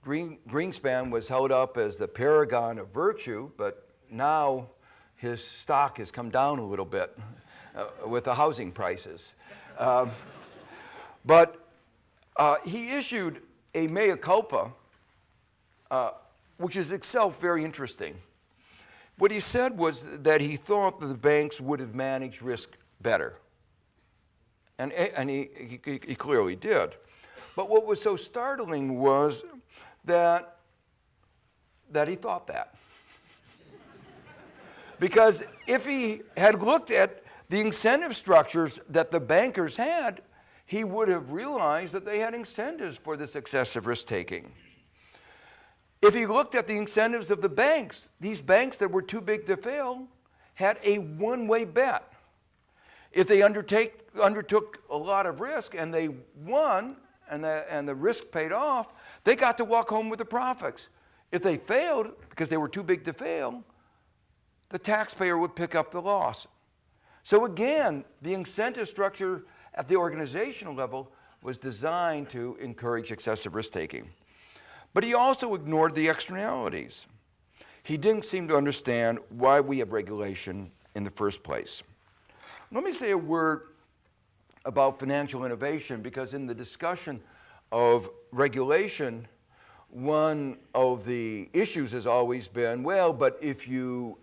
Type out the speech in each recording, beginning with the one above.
Greenspan was held up as the paragon of virtue, but now his stock has come down a little bit with the housing prices. But he issued a mea culpa, which is itself very interesting. What he said was that he thought that the banks would have managed risk better. And he clearly did. But what was so startling was that he thought that. Because if he had looked at the incentive structures that the bankers had, he would have realized that they had incentives for this excessive risk-taking. If he looked at the incentives of the banks, these banks that were too big to fail had a one-way bet. If they undertook a lot of risk and they won and the risk paid off, they got to walk home with the profits. If they failed because they were too big to fail, the taxpayer would pick up the loss. So again, the incentive structure at the organizational level was designed to encourage excessive risk-taking. But he also ignored the externalities. He didn't seem to understand why we have regulation in the first place. Let me say a word about financial innovation, because in the discussion of regulation, one of the issues has always been, well, but if you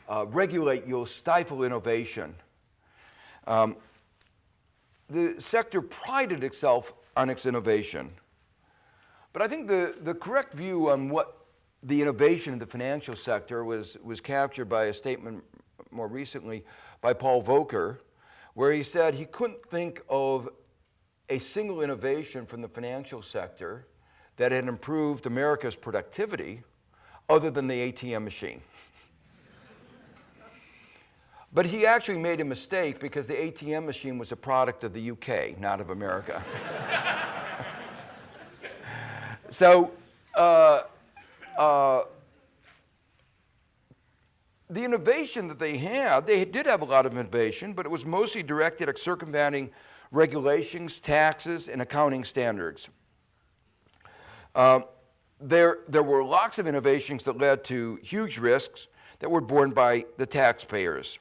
regulate, you'll stifle innovation. The sector prided itself on its innovation. But I think the correct view on what the innovation in the financial sector was captured by a statement more recently by Paul Volcker, where he said he couldn't think of a single innovation from the financial sector that had improved America's productivity other than the ATM machine. But he actually made a mistake, because the ATM machine was a product of the UK, not of America. So the innovation that they did have a lot of innovation, but it was mostly directed at circumventing regulations, taxes, and accounting standards. There were lots of innovations that led to huge risks that were borne by the taxpayers.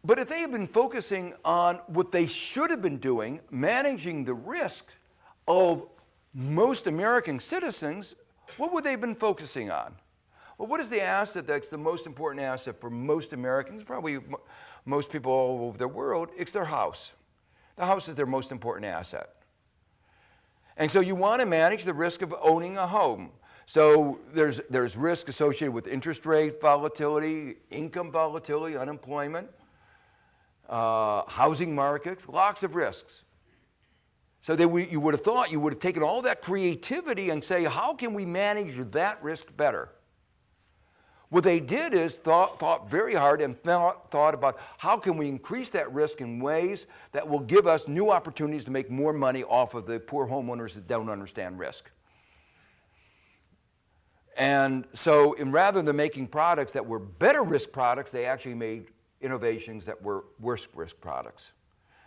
But if they had been focusing on what they should have been doing, managing the risk of most American citizens, what would they have been focusing on? Well, what is the asset that's the most important asset for most Americans, probably most people all over the world? It's their house. The house is their most important asset. And so you want to manage the risk of owning a home. So there's risk associated with interest rate volatility, income volatility, unemployment, housing markets, lots of risks. So you would have thought you would have taken all that creativity and say, how can we manage that risk better? What they did is thought very hard and thought about how can we increase that risk in ways that will give us new opportunities to make more money off of the poor homeowners that don't understand risk. And so rather than making products that were better risk products, they actually made innovations that were worse risk products.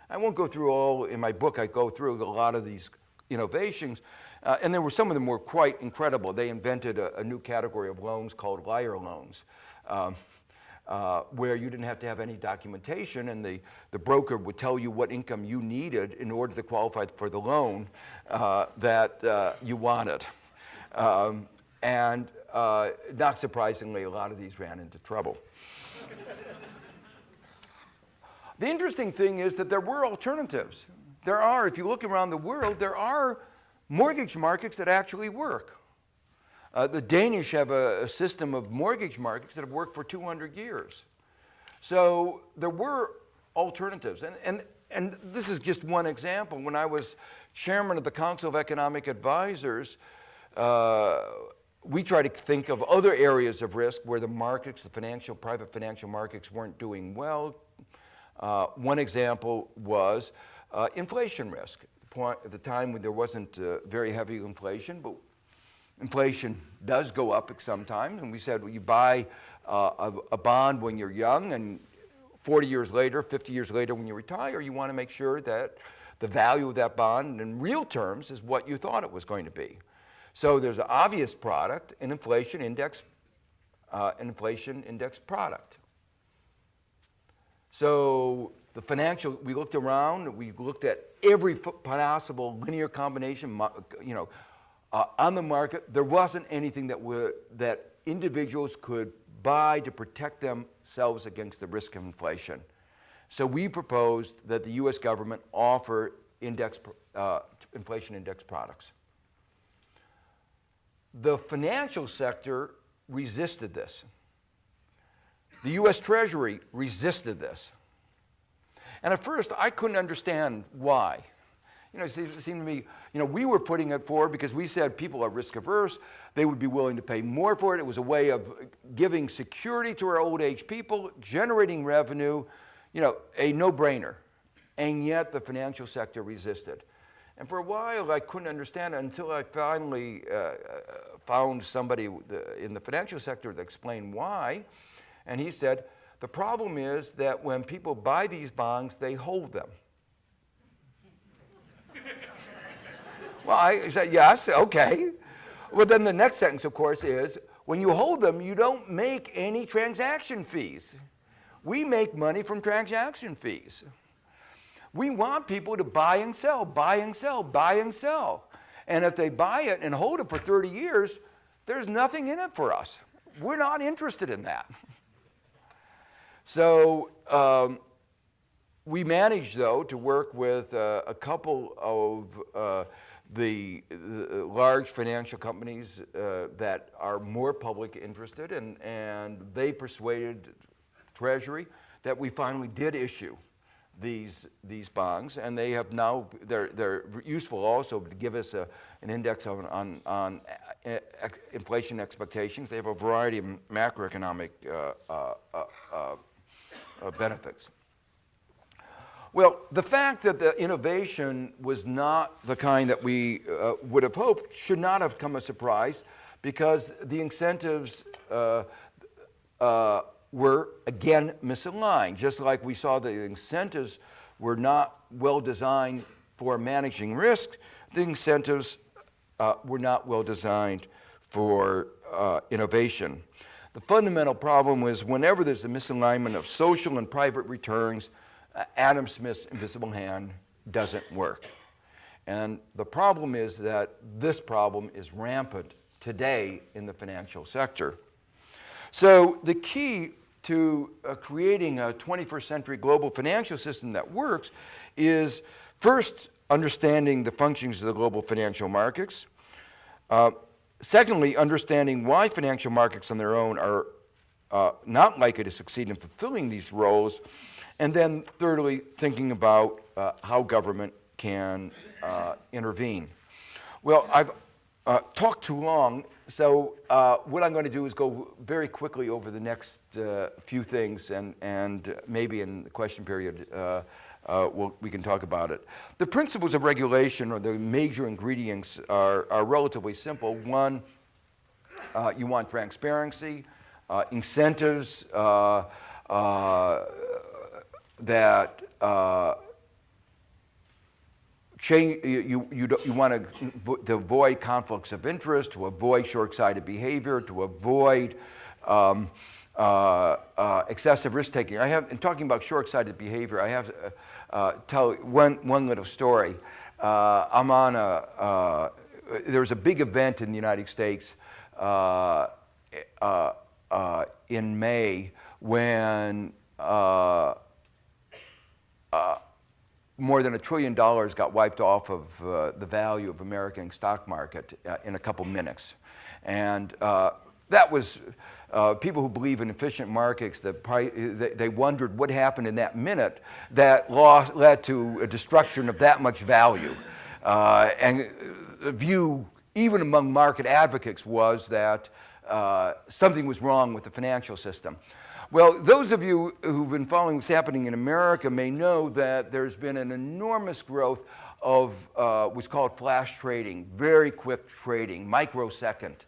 I won't go through all, in my book I go through a lot of these innovations, and some of them were quite incredible. They invented a new category of loans called liar loans, where you didn't have to have any documentation, and the broker would tell you what income you needed in order to qualify for the loan that you wanted. And not surprisingly, a lot of these ran into trouble. The interesting thing is that there were alternatives. There are, if you look around the world, there are mortgage markets that actually work. The Danish have a system of mortgage markets that have worked for 200 years. So there were alternatives. And this is just one example. When I was chairman of the Council of Economic Advisors, we tried to think of other areas of risk where the markets, private financial markets weren't doing well. One example was inflation risk. At the time when there wasn't very heavy inflation, but inflation does go up sometimes. And we said, well, you buy a bond when you're young, and 40 years later, 50 years later when you retire, you want to make sure that the value of that bond in real terms is what you thought it was going to be. So there's an obvious product, an inflation index product. So the financial, we looked around, we looked at every possible linear combination, on the market. There wasn't anything that individuals could buy to protect themselves against the risk of inflation. So we proposed that the U.S. government offer inflation index products. The financial sector resisted this. The U.S. Treasury resisted this. And at first, I couldn't understand why. It seemed to me, we were putting it forward because we said people are risk averse. They would be willing to pay more for it. It was a way of giving security to our old age people, generating revenue, a no-brainer. And yet the financial sector resisted. And for a while, I couldn't understand it until I finally found somebody in the financial sector that explained why. And he said, the problem is that when people buy these bonds, they hold them. Well, I said, yes, okay. Well, then the next sentence, of course, is when you hold them, you don't make any transaction fees. We make money from transaction fees. We want people to buy and sell, buy and sell, buy and sell. And if they buy it and hold it for 30 years, there's nothing in it for us. We're not interested in that. So we managed, though, to work with a couple of the large financial companies that are more public interested, and they persuaded Treasury that we finally did issue these bonds, and they have now, they're useful also to give us an index on inflation expectations. They have a variety of macroeconomic benefits. Well, the fact that the innovation was not the kind that we would have hoped should not have come as a surprise, because the incentives were, again, misaligned. Just like we saw the incentives were not well designed for managing risk, the incentives were not well designed for innovation. The fundamental problem was whenever there's a misalignment of social and private returns, Adam Smith's invisible hand doesn't work. And the problem is that this problem is rampant today in the financial sector. So the key to creating a 21st century global financial system that works is first understanding the functions of the global financial markets. Secondly, understanding why financial markets on their own are not likely to succeed in fulfilling these roles. And then thirdly, thinking about how government can intervene. Well, I've talked too long, so what I'm going to do is go very quickly over the next few things, and maybe in the question period we can talk about it. The principles of regulation, or the major ingredients, are relatively simple. One, you want transparency, incentives that change. You want to avoid conflicts of interest, to avoid short-sighted behavior, to avoid excessive risk-taking. In talking about short-sighted behavior, I have to tell one little story. I'm on there was a big event in the United States in May when more than $1 trillion got wiped off of the value of American stock market in a couple minutes. And that was, people who believe in efficient markets, they wondered what happened in that minute that led to a destruction of that much value. And the view, even among market advocates, was that something was wrong with the financial system. Well, those of you who've been following what's happening in America may know that there's been an enormous growth of what's called flash trading, very quick trading, microsecond